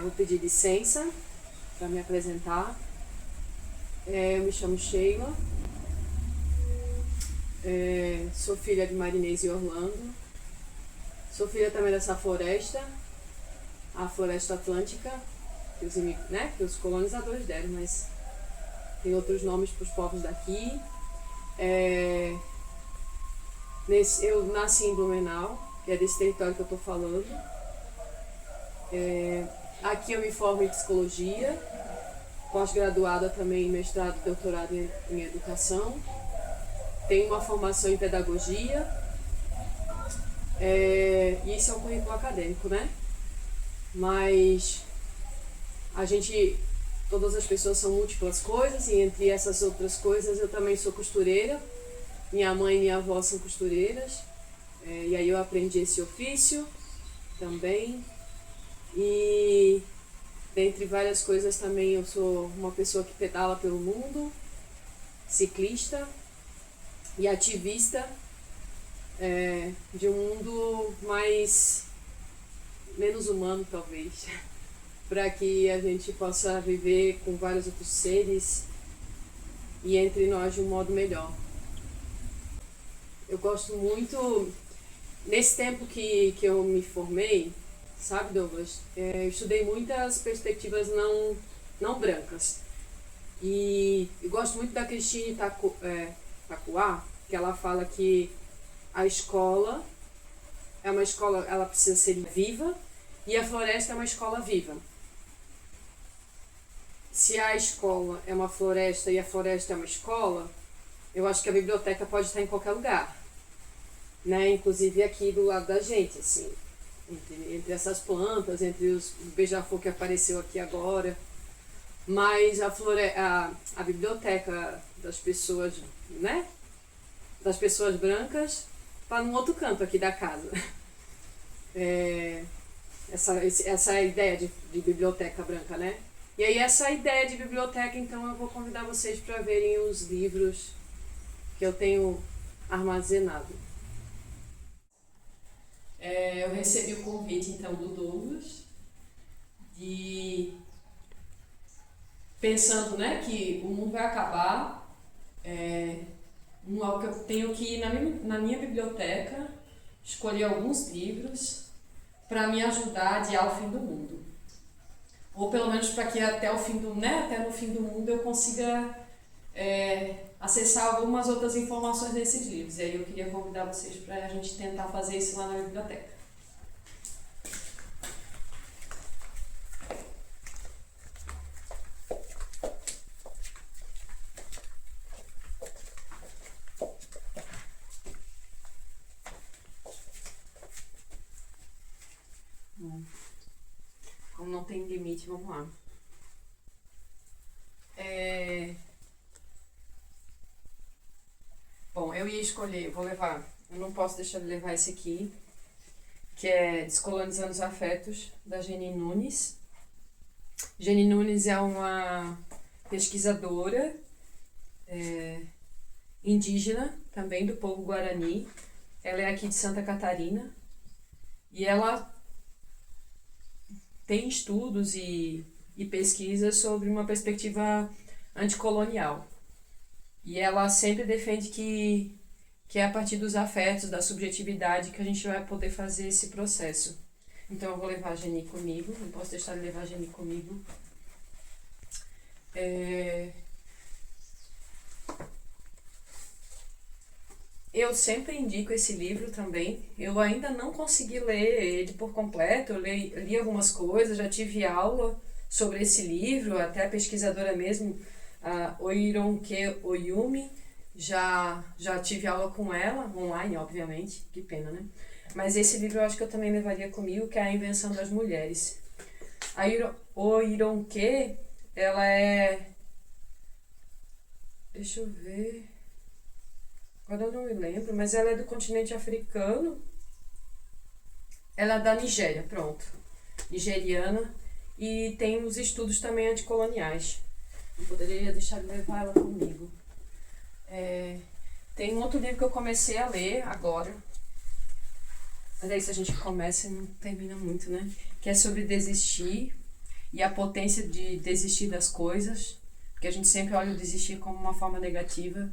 Vou pedir licença para me apresentar. Eu me chamo Sheila, sou filha de Marinês e Orlando, sou filha também dessa floresta, a Floresta Atlântica, que os colonizadores deram, mas tem outros nomes para os povos daqui. Eu nasci em Blumenau, que é desse território que eu estou falando. Aqui eu me formo em psicologia, pós-graduada também em mestrado e doutorado em educação. Tenho uma formação em pedagogia. E isso é um currículo acadêmico, né? Mas todas as pessoas são múltiplas coisas, e entre essas outras coisas eu também sou costureira. Minha mãe e minha avó são costureiras, e aí eu aprendi esse ofício também. E dentre várias coisas também eu sou uma pessoa que pedala pelo mundo, ciclista e ativista de um mundo menos humano, talvez, para que a gente possa viver com vários outros seres e entre nós de um modo melhor. Eu gosto muito, nesse tempo que eu me formei, sabe, Douglas, eu estudei muitas perspectivas não brancas. E eu gosto muito da Christine Tacuá, que ela fala que a escola é uma escola, ela precisa ser viva, e a floresta é uma escola viva. Se a escola é uma floresta e a floresta é uma escola, eu acho que a biblioteca pode estar em qualquer lugar, né? Inclusive aqui do lado da gente, assim, entre essas plantas, entre os beija-flor que apareceu aqui agora. Mas a biblioteca das pessoas, né? Das pessoas brancas está num outro canto aqui da casa. Essa ideia de biblioteca branca, né? E aí essa ideia de biblioteca, então eu vou convidar vocês para verem os livros que eu tenho armazenado. Eu recebi o convite então do Douglas, pensando, né, que o mundo vai acabar, algo que eu tenho que ir na minha biblioteca, escolher alguns livros para me ajudar a adiar o fim do mundo. Ou pelo menos para que até no fim do mundo eu consiga acessar algumas outras informações desses livros. E aí eu queria convidar vocês para a gente tentar fazer isso lá na biblioteca. Como não tem limite, vamos lá. Bom, eu ia escolher, eu não posso deixar de levar esse aqui, que é Descolonizando os Afetos, da Geni Nunes. Geni Nunes é uma pesquisadora indígena, também do povo Guarani. Ela é aqui de Santa Catarina e ela tem estudos e pesquisas sobre uma perspectiva anticolonial. E ela sempre defende que é a partir dos afetos, da subjetividade, que a gente vai poder fazer esse processo. Então eu vou levar a Geni comigo, não posso deixar de levar a Geni comigo. Eu sempre indico esse livro também. Eu ainda não consegui ler ele por completo, eu li algumas coisas, já tive aula sobre esse livro, até a pesquisadora mesmo, a Oironke Oyumi, já tive aula com ela, online, obviamente, que pena, né? Mas esse livro eu acho que eu também levaria comigo, que é A Invenção das Mulheres. A Oironke, ela é... Deixa eu ver... Agora eu não me lembro, mas ela é do continente africano. Ela é da Nigéria, pronto. Nigeriana. E tem uns estudos também anticoloniais. Não poderia deixar de levar ela comigo. Tem um outro livro que eu comecei a ler agora, Mas aí se a gente começa e não termina muito, né? Que é sobre desistir e a potência de desistir das coisas, porque a gente sempre olha o desistir como uma forma negativa.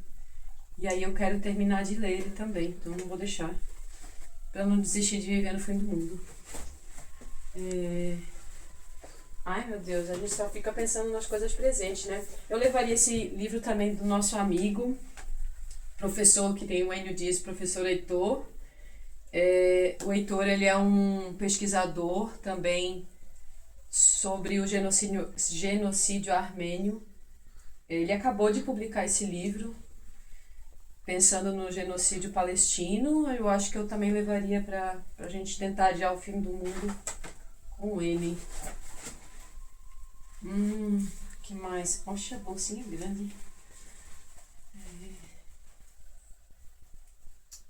E aí eu quero terminar de ler ele também, então não vou deixar. Pra não desistir de viver no fim do mundo. Ai, meu Deus, a gente só fica pensando nas coisas presentes, né? Eu levaria esse livro também do nosso amigo, professor que tem o Enio Dias, professor Heitor. O Heitor, ele é um pesquisador também sobre o genocídio armênio. Ele acabou de publicar esse livro, pensando no genocídio palestino. Eu acho que eu também levaria pra gente tentar adiar o fim do mundo com ele. Que mais? Poxa, bolsinha grande.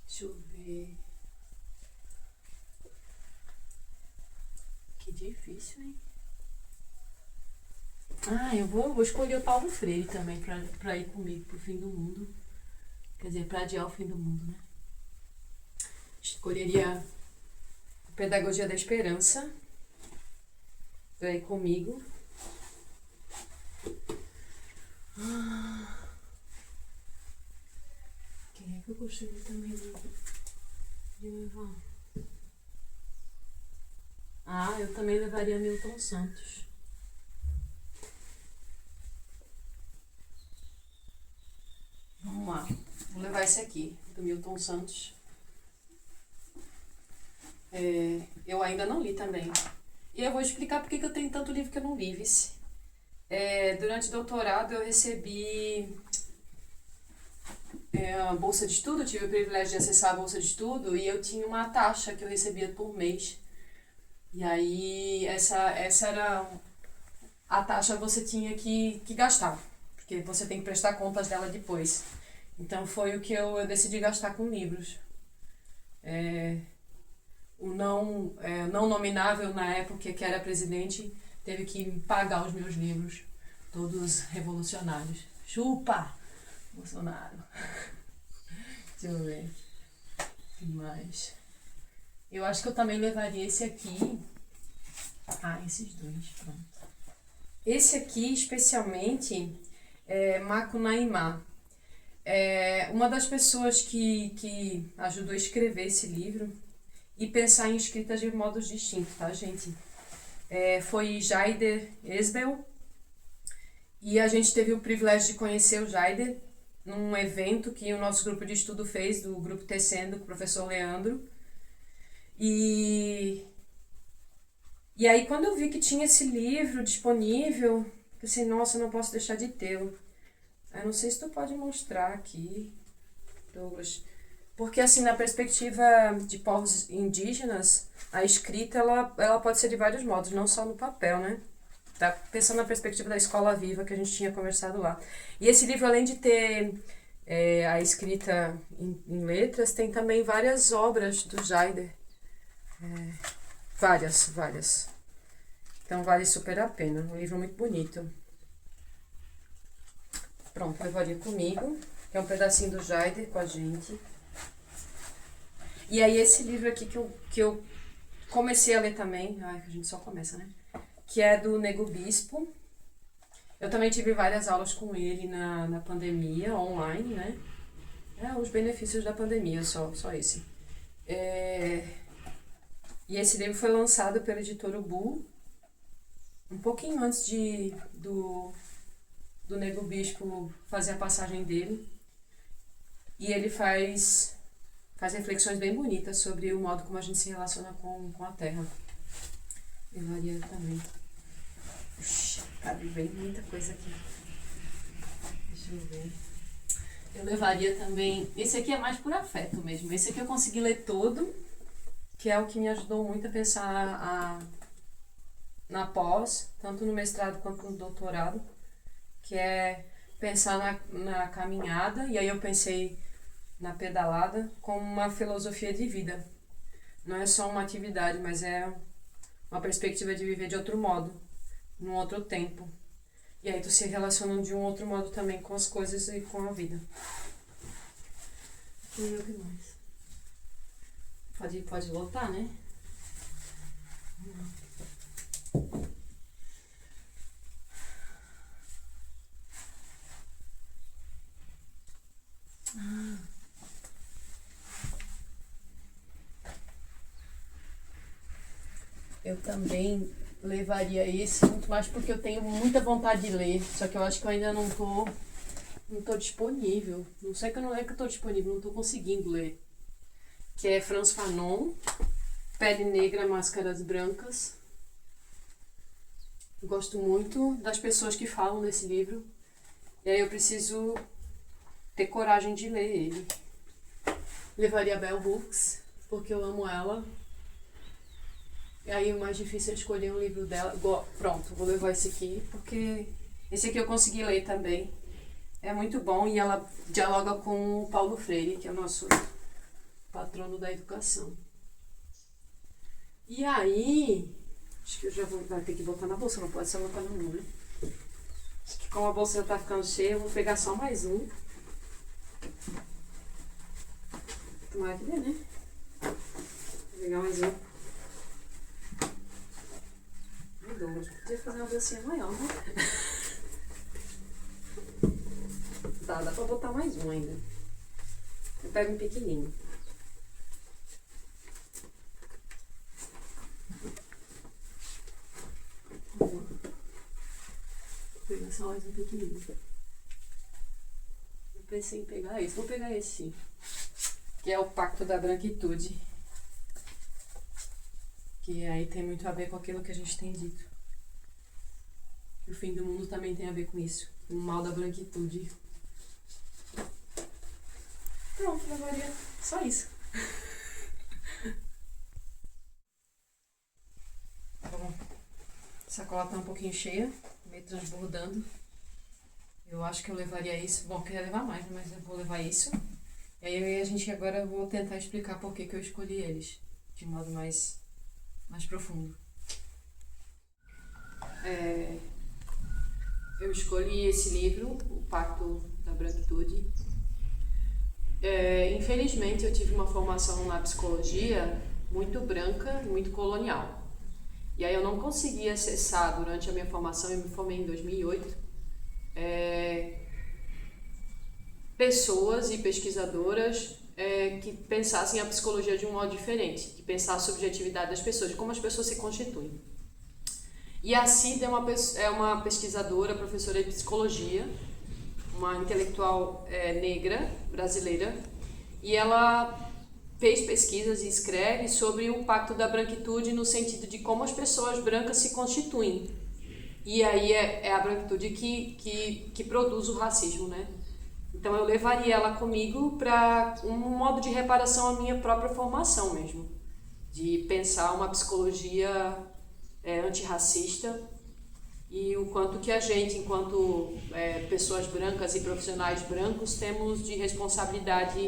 Deixa eu ver. Que difícil, hein? Eu vou escolher o Paulo Freire também pra ir comigo pro fim do mundo. Quer dizer, pra adiar o fim do mundo, né? Escolheria Pedagogia da Esperança pra ir comigo. Quem é que eu gostaria também de levar? Eu também levaria Milton Santos. Vamos lá. Vou levar esse aqui, do Milton Santos. Eu ainda não li também. E eu vou explicar porque que eu tenho tanto livro que eu não li, vice. Durante o doutorado eu recebi a bolsa de estudo, eu tive o privilégio de acessar a bolsa de estudo e eu tinha uma taxa que eu recebia por mês. E aí essa era a taxa que você tinha que gastar, porque você tem que prestar contas dela depois. Então foi o que eu decidi gastar com livros. O não nominável na época que era presidente teve que pagar os meus livros, todos revolucionários. Chupa, Bolsonaro. Deixa eu ver. O que mais? Eu acho que eu também levaria esse aqui. Esses dois, pronto. Esse aqui, especialmente, é Macunaíma. Uma das pessoas que ajudou a escrever esse livro e pensar em escritas de modos distintos, tá, gente? Foi Jaider Esbel. E a gente teve o privilégio de conhecer o Jaider num evento que o nosso grupo de estudo fez, do Grupo Tecendo, com o professor Leandro. E aí quando eu vi que tinha esse livro disponível, pensei, nossa, eu não posso deixar de tê-lo. Eu não sei se tu pode mostrar aqui, Douglas. Porque assim, na perspectiva de povos indígenas, a escrita ela pode ser de vários modos, não só no papel, né? Tá pensando na perspectiva da Escola Viva que a gente tinha conversado lá. E esse livro, além de ter a escrita em letras, tem também várias obras do Jaider. Várias. Então vale super a pena. Um livro muito bonito. Pronto, levaria comigo. Que é um pedacinho do Jaider com a gente. E aí esse livro aqui que eu comecei a ler também. Que a gente só começa, né? Que é do Nego Bispo. Eu também tive várias aulas com ele na pandemia, online, né? Os benefícios da pandemia, só esse. E esse livro foi lançado pela editora Ubu, um pouquinho antes do Nego Bispo fazer a passagem dele. E ele faz reflexões bem bonitas sobre o modo como a gente se relaciona com a Terra. Levaria também. Cabe bem muita coisa aqui. Deixa eu ver. Eu levaria também... Esse aqui é mais por afeto mesmo. Esse aqui eu consegui ler todo, que é o que me ajudou muito a pensar na pós, tanto no mestrado quanto no doutorado, que é pensar na caminhada, e aí eu pensei na pedalada como uma filosofia de vida. Não é só uma atividade, mas é uma perspectiva de viver de outro modo, num outro tempo. E aí tu se relaciona de um outro modo também com as coisas e com a vida. E o que mais? Pode lotar, né? Eu também levaria esse, muito mais porque eu tenho muita vontade de ler, só que eu acho que eu ainda não tô disponível. Não sei que eu não é que eu tô disponível, não tô conseguindo ler. Que é Frantz Fanon, Pele Negra, Máscaras Brancas. Eu gosto muito das pessoas que falam desse livro. E aí eu preciso ter coragem de ler ele. Levaria a Bell Hooks, porque eu amo ela. E aí o mais difícil é escolher um livro dela. Pronto, vou levar esse aqui, porque esse aqui eu consegui ler também. É muito bom e ela dialoga com o Paulo Freire, que é o nosso patrono da educação. E aí, acho que eu já vai ter que botar na bolsa, não pode só botar no mão, né? Acho que como a bolsa já tá ficando cheia, eu vou pegar só mais um. Tomara que dê, né? Vou pegar mais um. Ai, Douglas, podia fazer uma bolsinha maior, né? Dá pra botar mais um ainda. Eu pego um pequenininho. Vou pegar só mais um pequenininho. Eu pensei em pegar esse. Vou pegar esse sim. Que é o Pacto da Branquitude. Que aí tem muito a ver com aquilo que a gente tem dito. O fim do mundo também tem a ver com isso. O mal da branquitude. Pronto, levaria só isso. Bom, a sacola tá um pouquinho cheia, meio transbordando. Eu acho que eu levaria isso. Bom, eu queria levar mais, né? Mas eu vou levar isso. E aí a gente agora vou tentar explicar por que eu escolhi eles. De modo mais profundo. Eu escolhi esse livro, O Pacto da Branquitude. Infelizmente eu tive uma formação na psicologia muito branca e muito colonial. E aí eu não consegui acessar durante a minha formação, eu me formei em 2008, pessoas e pesquisadoras que pensassem a psicologia de um modo diferente, que pensassem a subjetividade das pessoas, de como as pessoas se constituem. E a Cida é uma pesquisadora, professora de psicologia, uma intelectual negra, brasileira, e ela fez pesquisas e escreve sobre o Pacto da Branquitude no sentido de como as pessoas brancas se constituem. E aí é a branquitude que produz o racismo, né? Então eu levaria ela comigo para um modo de reparação à minha própria formação mesmo, de pensar uma psicologia antirracista e o quanto que a gente, enquanto pessoas brancas e profissionais brancos, temos de responsabilidade,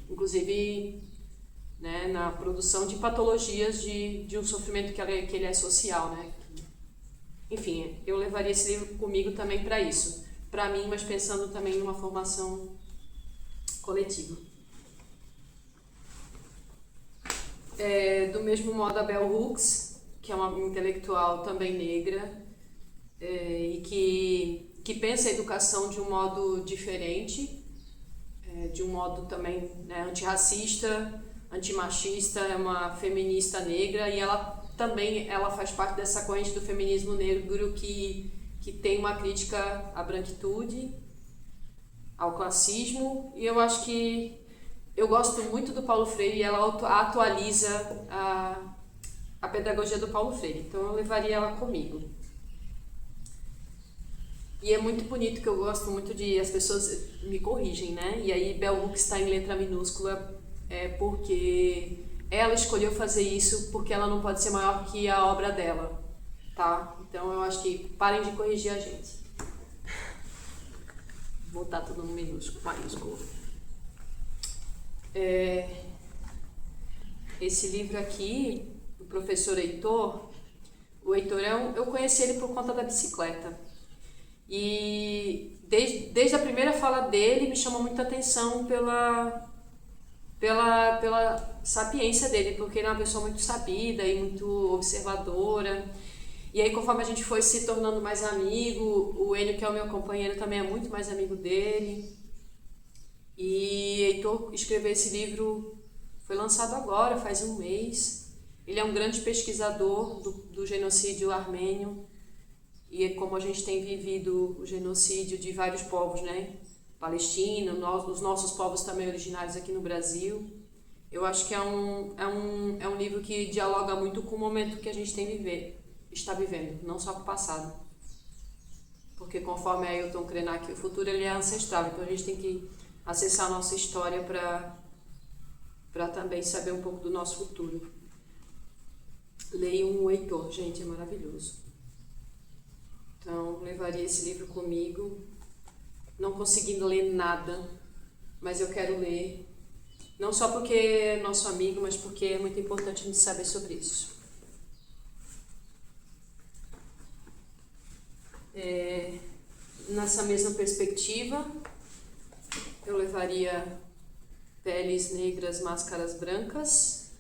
inclusive, né, na produção de patologias de um sofrimento que ele é social, né? Enfim, eu levaria esse livro comigo também para isso, para mim, mas pensando também numa formação coletiva. Do mesmo modo, a Bell Hooks, que é uma intelectual também negra, e que pensa a educação de um modo diferente, de um modo também, né, antirracista, antimachista, é uma feminista negra, e ela faz parte dessa corrente do feminismo negro que tem uma crítica à branquitude, ao classismo, e eu acho que eu gosto muito do Paulo Freire e ela atualiza a pedagogia do Paulo Freire, então eu levaria ela comigo. E é muito bonito, que eu gosto muito de... As pessoas me corrigem, né? E aí Bell Hooks está em letra minúscula porque ela escolheu fazer isso porque ela não pode ser maior que a obra dela, tá? Então eu acho que parem de corrigir a gente. Vou botar tudo no maiúsculo. Esse livro aqui, do professor Heitor, o Heitor eu conheci ele por conta da bicicleta. E desde a primeira fala dele me chamou muita atenção pela sapiência dele, porque ele é uma pessoa muito sabida e muito observadora. E aí, conforme a gente foi se tornando mais amigo, o Enio, que é o meu companheiro, também é muito mais amigo dele. E Heitor escreveu esse livro, foi lançado agora, faz um mês. Ele é um grande pesquisador do genocídio armênio. E como a gente tem vivido o genocídio de vários povos, né? Palestina, os nossos povos também originários aqui no Brasil. Eu acho que é um livro que dialoga muito com o momento que a gente está vivendo, não só com o passado. Porque conforme a Ailton Krenak, o futuro ele é ancestral, então a gente tem que acessar a nossa história para também saber um pouco do nosso futuro. Leiam o Heitor, gente, é maravilhoso. Então, levaria esse livro comigo, não conseguindo ler nada, mas eu quero ler, não só porque é nosso amigo, mas porque é muito importante a gente saber sobre isso. Nessa mesma perspectiva, eu levaria Peles Negras, Máscaras Brancas,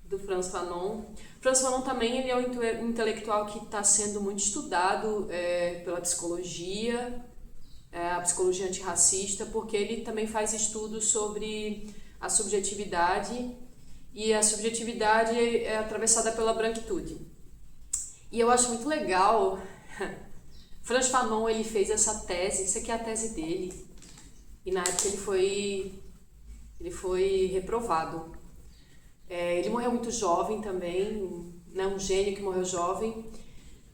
do Frantz Fanon. Frantz Fanon também ele é um intelectual que está sendo muito estudado pela psicologia, a psicologia antirracista, porque ele também faz estudos sobre a subjetividade, e a subjetividade é atravessada pela branquitude. E eu acho muito legal, Frantz Fanon ele fez essa tese, isso aqui é a tese dele, e na época ele foi reprovado. Ele morreu muito jovem também, né, um gênio que morreu jovem.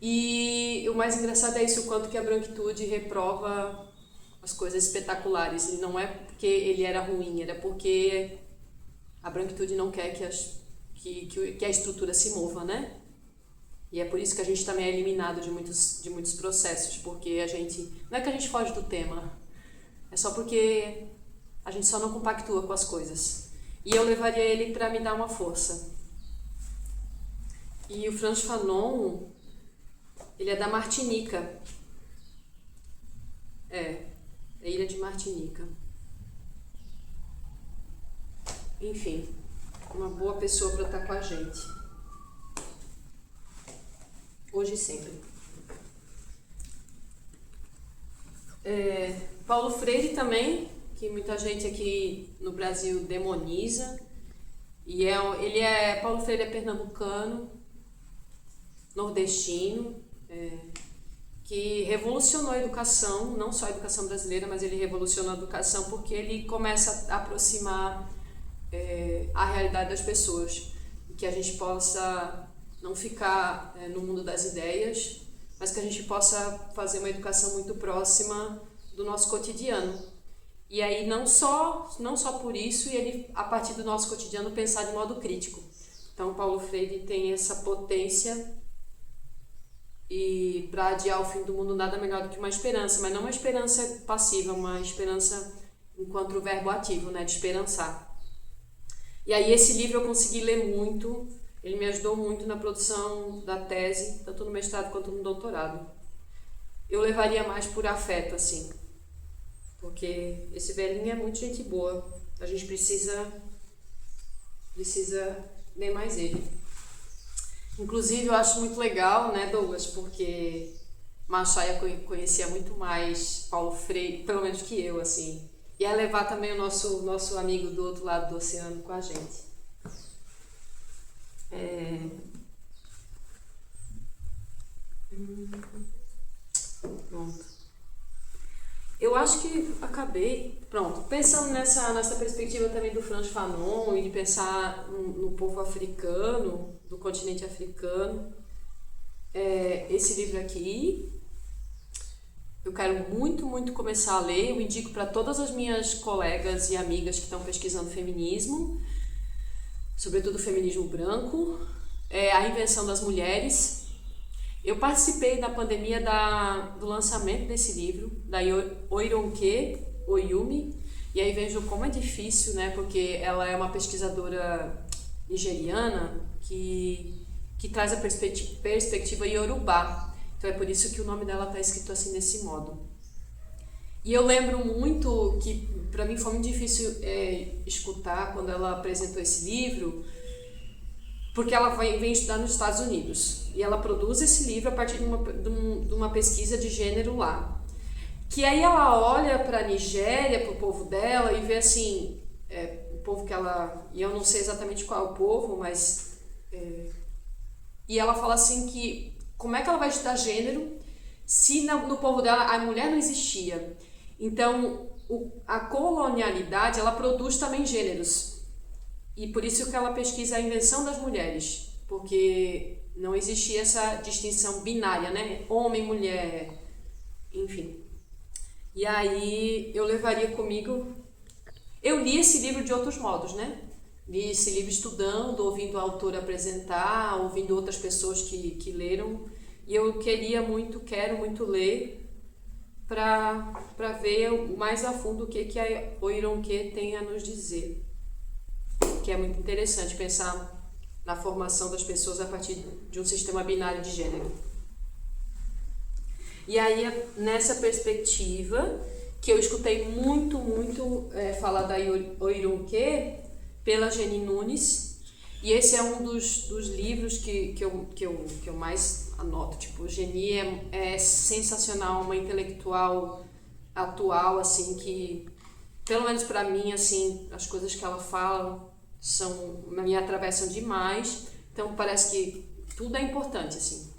E o mais engraçado é isso, o quanto que a branquitude reprova as coisas espetaculares. E não é porque ele era ruim, era porque a branquitude não quer que a estrutura se mova, né? E é por isso que a gente também é eliminado de muitos processos, porque a gente... Não é que a gente foge do tema, é só porque a gente só não compactua com as coisas. E eu levaria ele para me dar uma força. E o Frantz Fanon, ele é da Martinica. Da ilha de Martinica. Enfim, uma boa pessoa para estar com a gente. Hoje e sempre. Paulo Freire também, que muita gente aqui no Brasil demoniza. E Paulo Freire é pernambucano, nordestino, que revolucionou a educação, não só a educação brasileira, mas ele revolucionou a educação porque ele começa a aproximar a realidade das pessoas, que a gente possa não ficar no mundo das ideias, mas que a gente possa fazer uma educação muito próxima do nosso cotidiano. E aí não só por isso, e ele, a partir do nosso cotidiano, pensar de modo crítico. Então, Paulo Freire tem essa potência, e para adiar o fim do mundo nada melhor do que uma esperança, mas não uma esperança passiva, uma esperança enquanto o verbo ativo, né, de esperançar. E aí esse livro eu consegui ler muito, ele me ajudou muito na produção da tese, tanto no mestrado quanto no doutorado. Eu levaria mais por afeto, assim, porque esse velhinho é muito gente boa, a gente precisa ler mais ele. Inclusive eu acho muito legal, né, Douglas, porque Machaia conhecia muito mais Paulo Freire, pelo menos que eu, assim, e a levar também o nosso amigo do outro lado do oceano com a gente. Pronto. Eu acho que acabei. Pronto. Pensando nessa perspectiva também do Frantz Fanon e de pensar no povo africano, do continente africano, esse livro aqui, eu quero muito, muito começar a ler. Eu indico para todas as minhas colegas e amigas que estão pesquisando feminismo, sobretudo o feminismo branco, A Invenção das Mulheres. Eu participei da pandemia do lançamento desse livro, da Oironke Oyumi, e aí vejo como é difícil, né, porque ela é uma pesquisadora nigeriana que traz a perspectiva iorubá, então é por isso que o nome dela está escrito assim desse modo. E eu lembro muito que para mim foi muito difícil escutar quando ela apresentou esse livro, porque ela vem estudar nos Estados Unidos e ela produz esse livro a partir de uma pesquisa de gênero lá. Que aí ela olha para a Nigéria, para o povo dela e vê assim, o povo que ela, e eu não sei exatamente qual é o povo, mas e ela fala assim que como é que ela vai estudar gênero se no povo dela a mulher não existia. Então a colonialidade ela produz também gêneros. E por isso que ela pesquisa a invenção das mulheres, porque não existia essa distinção binária, né? Homem, mulher, enfim. E aí eu levaria comigo... Eu li esse livro de outros modos, né? Li esse livro estudando, ouvindo a autora apresentar, ouvindo outras pessoas que leram. E eu quero muito ler para ver mais a fundo o que a Oironke tem a nos dizer. Que é muito interessante pensar na formação das pessoas a partir de um sistema binário de gênero. E aí, nessa perspectiva, que eu escutei muito falar da Oironke pela Geni Nunes, e esse é um dos livros que eu mais anoto. Tipo, Geni é sensacional, uma intelectual atual, assim, que, pelo menos para mim, assim, as coisas que ela fala me atravessam demais, então parece que tudo é importante, assim.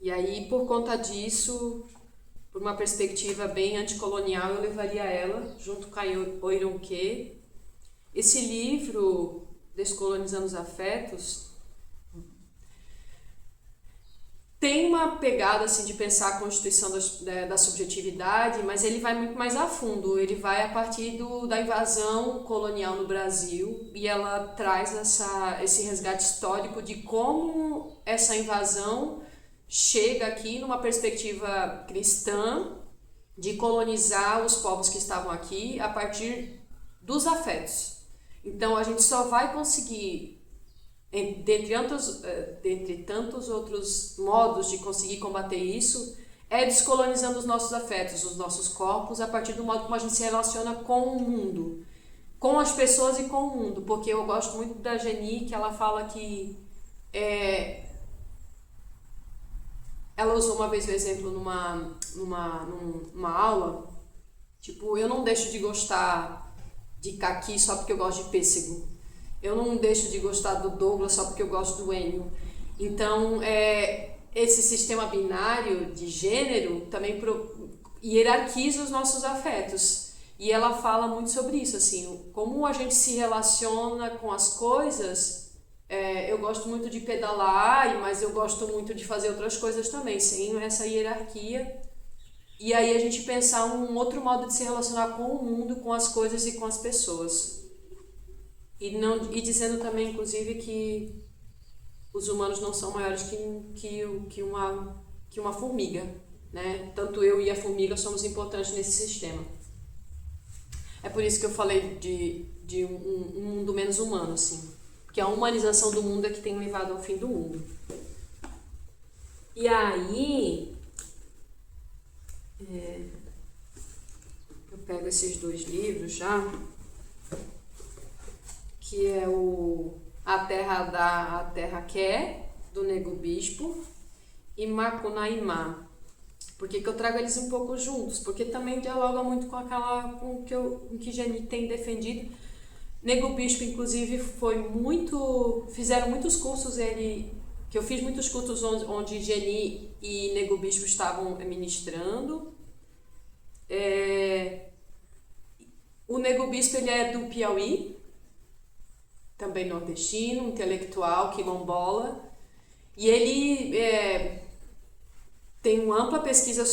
E aí, por conta disso, por uma perspectiva bem anticolonial, eu levaria ela, junto com a Oironke. Esse livro, Descolonizando os Afetos, tem uma pegada assim, de pensar a constituição da subjetividade, mas ele vai muito mais a fundo. Ele vai a partir da invasão colonial no Brasil e ela traz esse resgate histórico de como essa invasão chega aqui numa perspectiva cristã de colonizar os povos que estavam aqui a partir dos afetos. Então a gente só vai conseguir, dentre tantos outros modos de conseguir combater isso, descolonizando os nossos afetos, os nossos corpos, a partir do modo como a gente se relaciona com o mundo, com as pessoas e com o mundo. Porque eu gosto muito da Geni, que ela fala que ela usou uma vez o exemplo numa aula, tipo, eu não deixo de gostar de caqui só porque eu gosto de pêssego. Eu não deixo de gostar do Douglas só porque eu gosto do Enio. Então, esse sistema binário de gênero também hierarquiza os nossos afetos. E ela fala muito sobre isso, assim, como a gente se relaciona com as coisas. Eu gosto muito de pedalar, mas eu gosto muito de fazer outras coisas também, sem essa hierarquia. E aí a gente pensar um outro modo de se relacionar com o mundo, com as coisas e com as pessoas. E dizendo também, inclusive, que os humanos não são maiores que uma formiga, né? Tanto eu e a formiga somos importantes nesse sistema. É por isso que eu falei de um mundo menos humano, assim. Porque a humanização do mundo é que tem levado ao fim do mundo. E aí, eu pego esses dois livros já, que é A Terra Dá, A Terra Quer, do Nego Bispo, e Macunaíma. Por que eu trago eles um pouco juntos? Porque também dialoga muito com o que Geni tem defendido. Nego Bispo, inclusive, fizeram muitos cursos, que eu fiz muitos cursos onde Geni e Nego Bispo estavam ministrando. O Nego Bispo, ele é do Piauí, também nordestino, intelectual, quilombola, e ele tem uma ampla pesquisa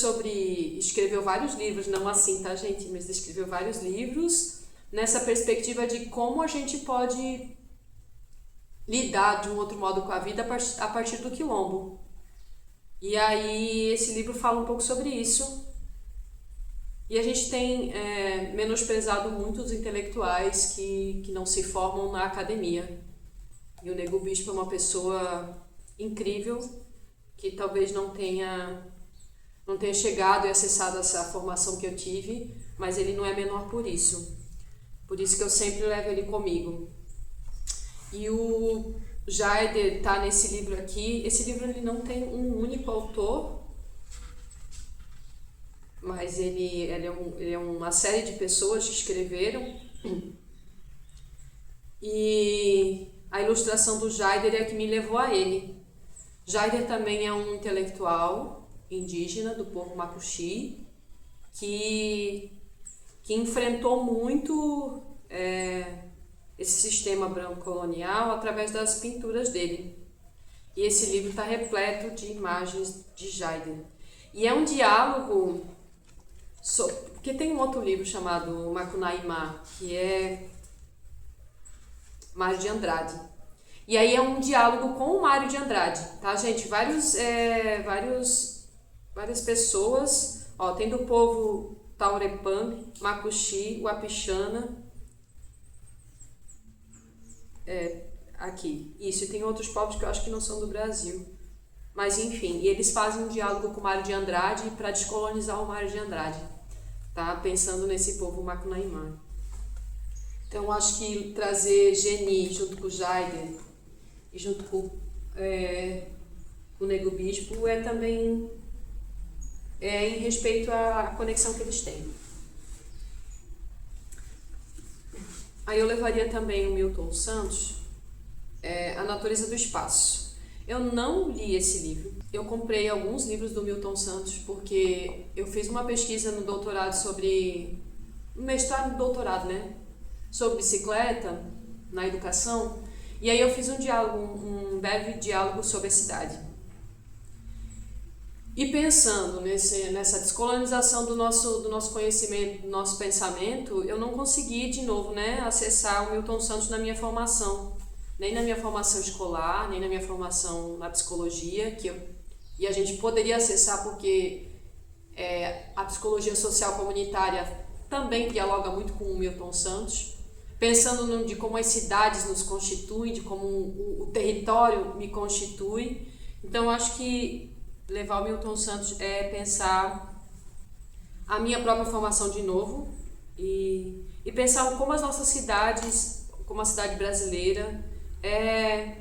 escreveu vários livros, não assim, tá, gente, mas escreveu vários livros nessa perspectiva de como a gente pode lidar de um outro modo com a vida a partir do quilombo. E aí esse livro fala um pouco sobre isso. E a gente tem menosprezado muito os intelectuais que não se formam na academia. E o Nego Bispo é uma pessoa incrível, que talvez não tenha não tenha chegado e acessado essa formação que eu tive, mas ele não é menor por isso. Por isso que eu sempre levo ele comigo. E o Jaider está nesse livro aqui. Esse livro ele não tem um único autor, mas ele é uma série de pessoas que escreveram. E a ilustração do Jaider é a que me levou a ele. Jaider também é um intelectual indígena do povo Macuxi que enfrentou muito esse sistema branco colonial através das pinturas dele. E esse livro está repleto de imagens de Jaider. E é um diálogo, porque tem um outro livro chamado Macunaíma, que é Mário de Andrade. E aí é um diálogo com o Mário de Andrade, tá, gente? Várias pessoas, tem do povo Taurepang, Macuxi, Wapixana, aqui. Isso, e tem outros povos que eu acho que não são do Brasil. Mas enfim, e eles fazem um diálogo com o Mário de Andrade para descolonizar o Mário de Andrade, tá? Pensando nesse povo Macunaíma. Então, acho que trazer Geni junto com o Jaider e junto com o Nego Bispo também em respeito à conexão que eles têm. Aí eu levaria também o Milton Santos, A Natureza do Espaço. Eu não li esse livro. Eu comprei alguns livros do Milton Santos porque eu fiz uma pesquisa no doutorado no mestrado e doutorado, né? Sobre bicicleta na educação, e aí eu fiz um breve diálogo sobre a cidade. E pensando nessa descolonização do nosso conhecimento, do nosso pensamento, eu não consegui, de novo, né, acessar o Milton Santos na minha formação, nem na minha formação escolar, nem na minha formação na psicologia, e a gente poderia acessar porque a psicologia social comunitária também dialoga muito com o Milton Santos, pensando de como as cidades nos constituem, de como o território me constitui. Então, acho que levar o Milton Santos é pensar a minha própria formação de novo e pensar como as nossas cidades, como a cidade brasileira é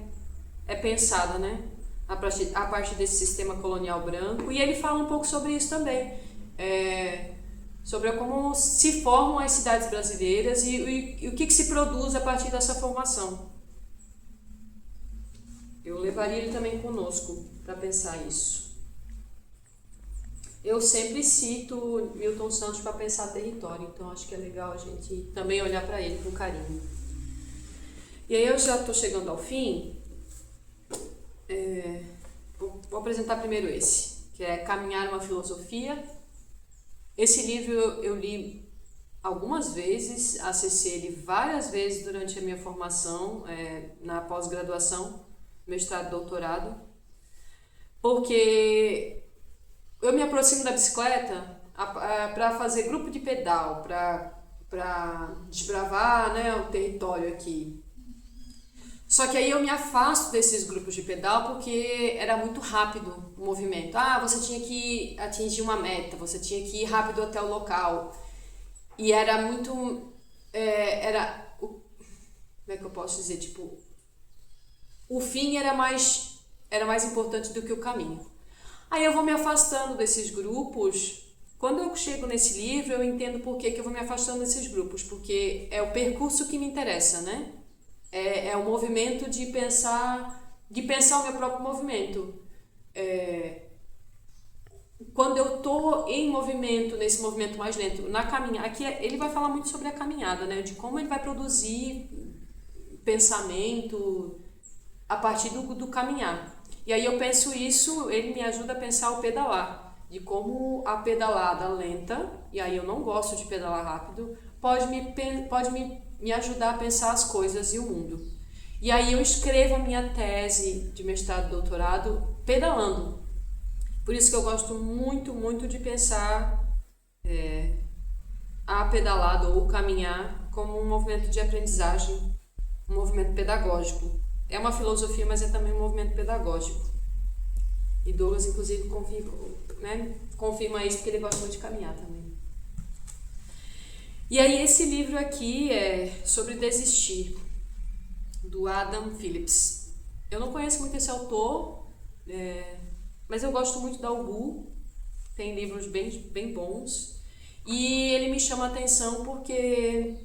pensada, né? A partir desse sistema colonial branco. E ele fala um pouco sobre isso também. Sobre como se formam as cidades brasileiras e o que se produz a partir dessa formação. Eu levaria ele também conosco para pensar isso. Eu sempre cito Milton Santos para pensar território, então acho que é legal a gente também olhar para ele com carinho. E aí eu já estou chegando ao fim. Vou apresentar primeiro esse, que é Caminhar uma Filosofia. Esse livro eu li algumas vezes, acessei ele várias vezes durante a minha formação, na pós-graduação, mestrado e doutorado, porque eu me aproximo da bicicleta para fazer grupo de pedal, para desbravar, né, o território aqui. Só que aí eu me afasto desses grupos de pedal porque era muito rápido o movimento. Você tinha que atingir uma meta, você tinha que ir rápido até o local. E era muito... como é que eu posso dizer? Tipo, o fim era mais importante do que o caminho. Aí eu vou me afastando desses grupos. Quando eu chego nesse livro, eu entendo por que eu vou me afastando desses grupos. Porque é o percurso que me interessa, né? É o movimento de pensar o meu próprio movimento. Quando eu estou em movimento, nesse movimento mais lento, na caminhada, aqui ele vai falar muito sobre a caminhada, né? De como ele vai produzir pensamento a partir do caminhar. E aí eu penso isso, ele me ajuda a pensar o pedalar, de como a pedalada lenta, e aí eu não gosto de pedalar rápido, pode me ajudar a pensar as coisas e o mundo. E aí eu escrevo a minha tese de mestrado e doutorado pedalando. Por isso que eu gosto muito, muito de pensar a pedalada ou o caminhar como um movimento de aprendizagem, um movimento pedagógico. É uma filosofia, mas é também um movimento pedagógico. E Douglas, inclusive, né, confirma isso porque ele gosta muito de caminhar também. E aí esse livro aqui é sobre desistir, do Adam Phillips. Eu não conheço muito esse autor, mas eu gosto muito da Ubu, tem livros bem bons. E ele me chama a atenção porque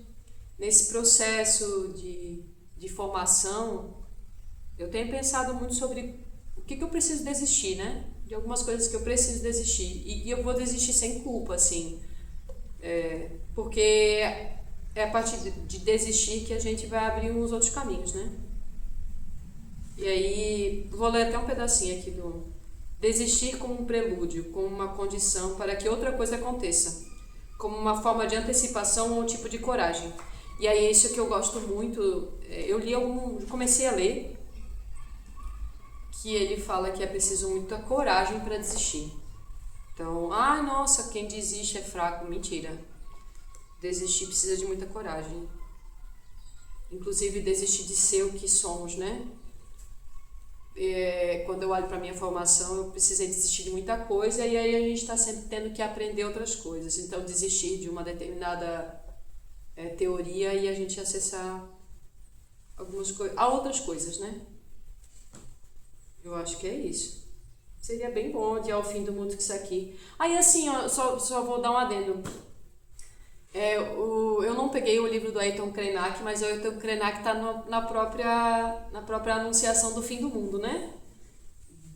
nesse processo de formação, eu tenho pensado muito sobre o que eu preciso desistir, né? De algumas coisas que eu preciso desistir. E eu vou desistir sem culpa, assim. Porque é a partir de desistir que a gente vai abrir uns outros caminhos, né? E aí, vou ler até um pedacinho aqui do... Desistir como um prelúdio, como uma condição para que outra coisa aconteça, como uma forma de antecipação ou um tipo de coragem. E aí, é isso que eu gosto muito. Eu comecei a ler, que ele fala que é preciso muita coragem para desistir. Então, nossa, quem desiste é fraco. Mentira. Desistir precisa de muita coragem. Inclusive, desistir de ser o que somos, né? Quando eu olho para a minha formação, eu precisei desistir de muita coisa e aí a gente está sempre tendo que aprender outras coisas. Então, desistir de uma determinada teoria e a gente acessar outras coisas, né? Eu acho que é isso. Seria bem bom odiar o fim do mundo com isso aqui. Aí, assim, só vou dar um adendo. Eu não peguei o livro do Ayrton Krenak, mas o Ayrton Krenak está na própria anunciação do fim do mundo, né?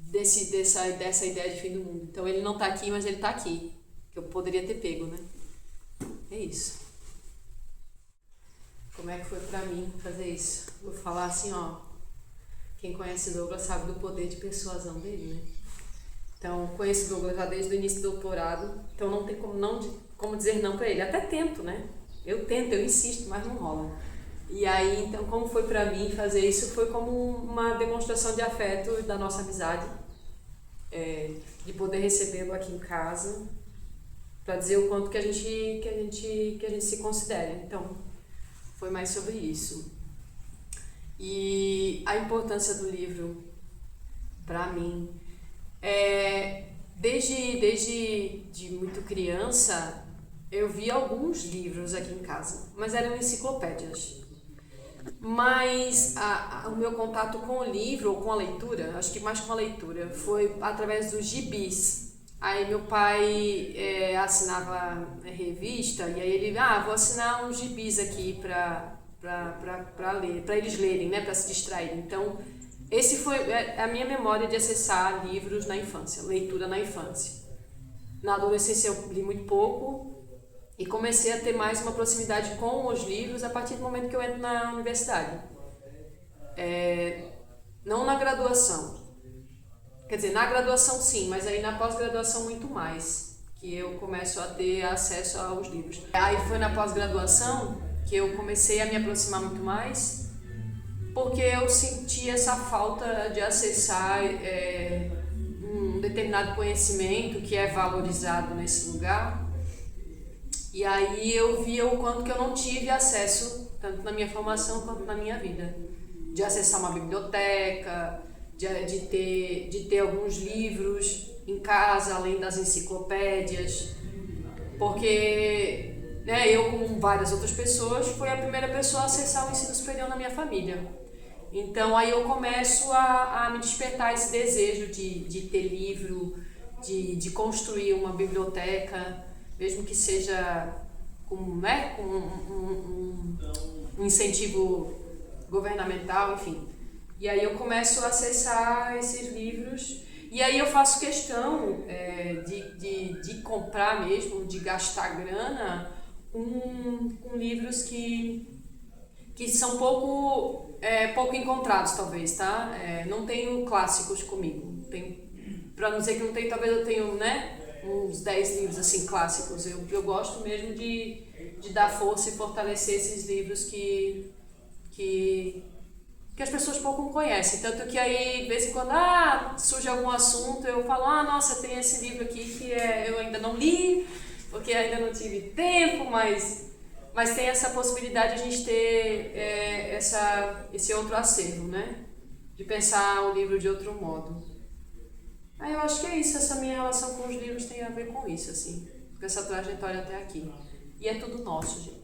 Dessa ideia de fim do mundo. Então ele não está aqui, mas ele está aqui. Que eu poderia ter pego, né? É isso. Como é que foi pra mim fazer isso? Vou falar assim, ó. Quem conhece Douglas sabe do poder de persuasão dele, né? Então, conheço Douglas já desde o início do doutorado, então não tem como dizer não para ele. Até tento, né? Eu insisto, mas não rola. E aí, então, como foi para mim fazer isso? Foi como uma demonstração de afeto da nossa amizade, de poder recebê-lo aqui em casa, para dizer o quanto que a gente se considera. Então, foi mais sobre isso. E a importância do livro, para mim, desde muito criança, eu vi alguns livros aqui em casa, mas eram enciclopédias. Mas o meu contato com o livro, ou com a leitura, acho que mais com a leitura, foi através dos gibis. Aí meu pai assinava revista, e aí ele, vou assinar uns gibis aqui para ler, para eles lerem, né, para se distraírem. Então, esse foi a minha memória de acessar livros na infância, leitura na infância. Na adolescência eu li muito pouco e comecei a ter mais uma proximidade com os livros a partir do momento que eu entro na universidade. Não na graduação. Quer dizer, na graduação sim, mas aí na pós-graduação muito mais, que eu começo a ter acesso aos livros. Aí foi na pós-graduação que eu comecei a me aproximar muito mais, porque eu senti essa falta de acessar um determinado conhecimento que é valorizado nesse lugar. E aí eu via o quanto que eu não tive acesso, tanto na minha formação quanto na minha vida. De acessar uma biblioteca, de ter alguns livros em casa, além das enciclopédias. Porque eu, como várias outras pessoas, fui a primeira pessoa a acessar o ensino superior na minha família. Então aí eu começo a me despertar esse desejo de ter livro, de construir uma biblioteca, mesmo que seja com um incentivo governamental, enfim. E aí eu começo a acessar esses livros e aí eu faço questão de comprar mesmo, de gastar grana com livros que são pouco encontrados, talvez, tá? Não tenho clássicos comigo. Para não dizer que não tenho, talvez eu tenho, uns 10 livros assim clássicos. Eu gosto mesmo de dar força e fortalecer esses livros que as pessoas pouco conhecem. Tanto que aí, de vez em quando, surge algum assunto, eu falo, nossa, tem esse livro aqui que eu ainda não li, porque ainda não tive tempo, mas tem essa possibilidade de a gente ter esse outro acervo, né? De pensar o livro de outro modo. Ah, eu acho que é isso, essa minha relação com os livros tem a ver com isso, assim, com essa trajetória até aqui. E é tudo nosso, gente.